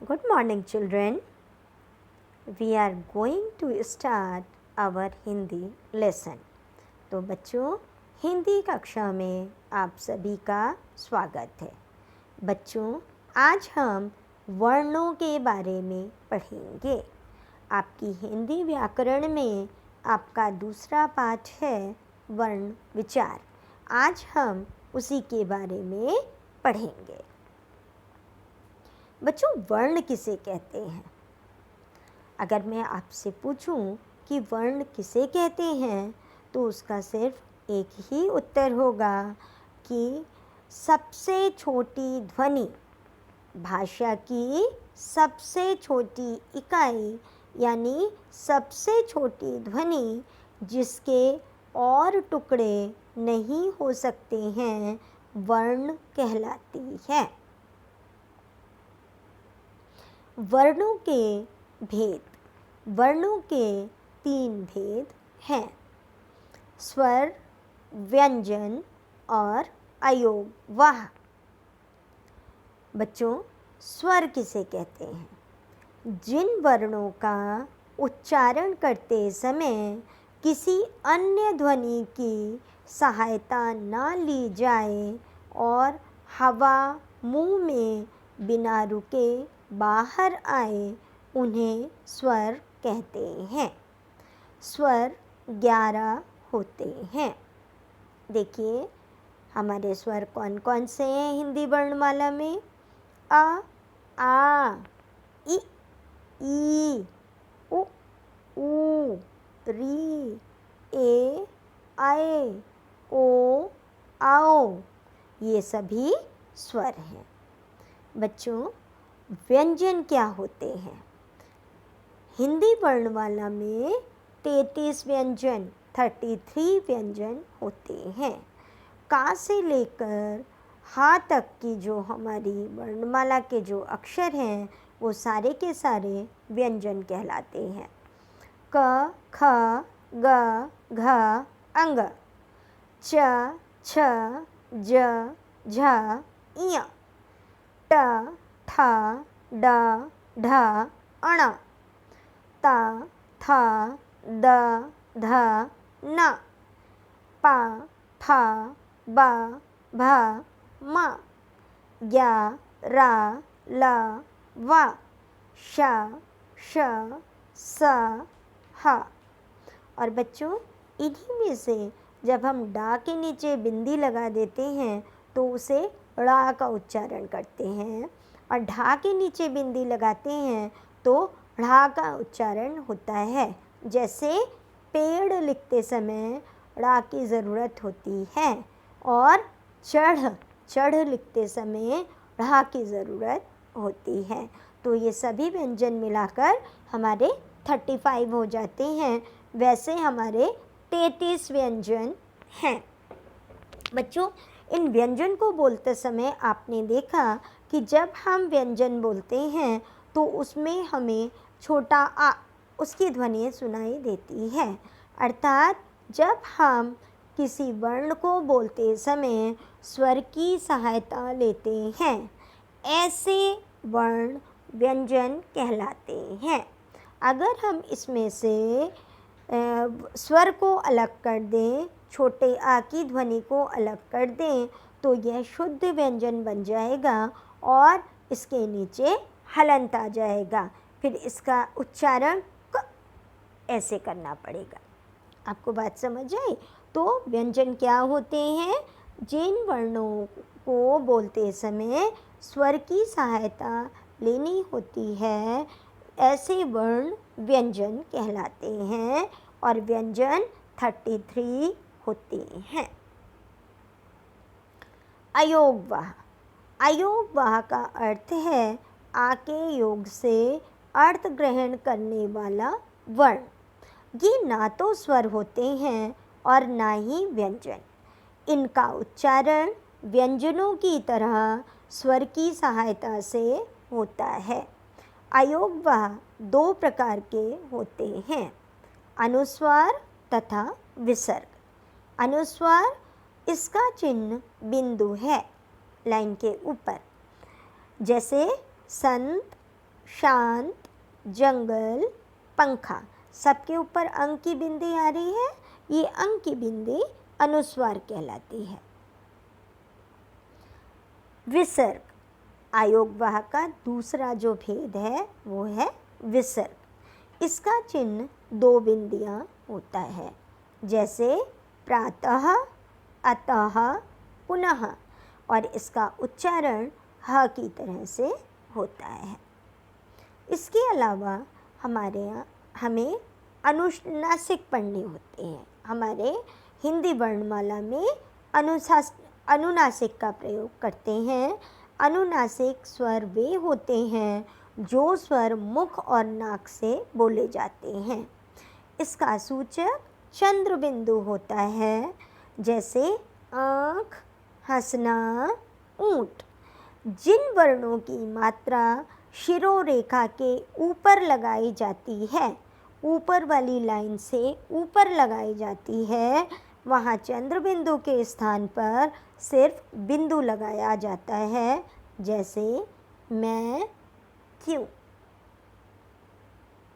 Good morning, children. We are going to start our Hindi lesson. तो बच्चों, हिंदी कक्षा में आप सभी का स्वागत है। बच्चों, आज हम वर्णों के बारे में पढ़ेंगे। आपकी हिंदी व्याकरण में आपका दूसरा पाठ है वर्ण विचार। आज हम उसी के बारे में पढ़ेंगे। बच्चों, वर्ण किसे कहते हैं? अगर मैं आपसे पूछूं कि वर्ण किसे कहते हैं तो उसका सिर्फ एक ही उत्तर होगा कि सबसे छोटी ध्वनि, भाषा की सबसे छोटी इकाई यानी सबसे छोटी ध्वनि जिसके और टुकड़े नहीं हो सकते हैं, वर्ण कहलाती है। वर्णों के भेद। वर्णों के 3 भेद हैं: स्वर, व्यंजन और अयोगवाह। बच्चों, स्वर किसे कहते हैं? जिन वर्णों का उच्चारण करते समय किसी अन्य ध्वनि की सहायता ना ली जाए और हवा मुंह में बिना रुके बाहर आए, उन्हें स्वर कहते हैं। स्वर 11 होते हैं। देखिए, हमारे स्वर कौन कौन से हैं हिंदी वर्णमाला में? अ, आ, इ, ई, उ, ऊ, री, ए, आए, ओ, आओ। ये सभी स्वर हैं। बच्चों, व्यंजन क्या होते हैं? हिंदी वर्णमाला में 33 व्यंजन 33 व्यंजन होते हैं। का से लेकर हा तक की जो हमारी वर्णमाला के जो अक्षर हैं वो सारे के सारे व्यंजन कहलाते हैं। क, ख, ग, घ, अंग, च, छ, ज, झ, इय, ट, ठ, ड, ढ, अण, त, थ, द, ध, न, प, फ, ब, भ, म, य, र, ल, व, श, श, स, ह। और बच्चों, इन्हीं में से जब हम डा के नीचे बिंदी लगा देते हैं तो उसे ड़ा का उच्चारण करते हैं, और ढा के नीचे बिंदी लगाते हैं तो ढ़ा का उच्चारण होता है। जैसे पेड़ लिखते समय ड़ा की ज़रूरत होती है और चढ़ लिखते समय ढ़ा की ज़रूरत होती है। तो ये सभी व्यंजन मिलाकर हमारे 35 हो जाते हैं। वैसे हमारे 33 व्यंजन हैं। बच्चों, इन व्यंजन को बोलते समय आपने देखा कि जब हम व्यंजन बोलते हैं तो उसमें हमें छोटा आ उसकी ध्वनि सुनाई देती है। अर्थात जब हम किसी वर्ण को बोलते समय स्वर की सहायता लेते हैं, ऐसे वर्ण व्यंजन कहलाते हैं। अगर हम इसमें से स्वर को अलग कर दें, छोटे आ की ध्वनि को अलग कर दें, तो यह शुद्ध व्यंजन बन जाएगा और इसके नीचे हलंत आ जाएगा। फिर इसका उच्चारण ऐसे करना पड़ेगा। आपको बात समझ आई? तो व्यंजन क्या होते हैं? जिन वर्णों को बोलते समय स्वर की सहायता लेनी होती है, ऐसे वर्ण व्यंजन कहलाते हैं और व्यंजन 33 होते हैं। अयोगवाह। अयोगवाह का अर्थ है आ के योग से अर्थ ग्रहण करने वाला वर्ण। ये ना तो स्वर होते हैं और ना ही व्यंजन। इनका उच्चारण व्यंजनों की तरह स्वर की सहायता से होता है। अयोगवाह 2 प्रकार के होते हैं: अनुस्वार तथा विसर्ग। अनुस्वार, इसका चिन्ह बिंदु है लाइन के ऊपर। जैसे संत, शांत, जंगल, पंखा, सबके ऊपर अंक की बिंदी आ रही है। ये अंक की बिंदी अनुस्वार कहलाती है। विसर्ग, आयोगवाह का दूसरा जो भेद है वो है विसर्ग। इसका चिन्ह दो बिंदियां होता है, जैसे प्रातः, अतः, पुनः, और इसका उच्चारण ह की तरह से होता है। इसके अलावा हमें अनुनासिक पढ़ने होते हैं। हमारे हिंदी वर्णमाला में अनुनासिक का प्रयोग करते हैं। अनुनासिक स्वर वे होते हैं जो स्वर मुख और नाक से बोले जाते हैं। इसका सूचक चंद्र बिंदु होता है, जैसे आँख, हंसना, ऊँट। जिन वर्णों की मात्रा शिरोरेखा के ऊपर लगाई जाती है, ऊपर वाली लाइन से ऊपर लगाई जाती है, वहाँ चंद्र बिंदु के स्थान पर सिर्फ बिंदु लगाया जाता है, जैसे मैं, क्यों।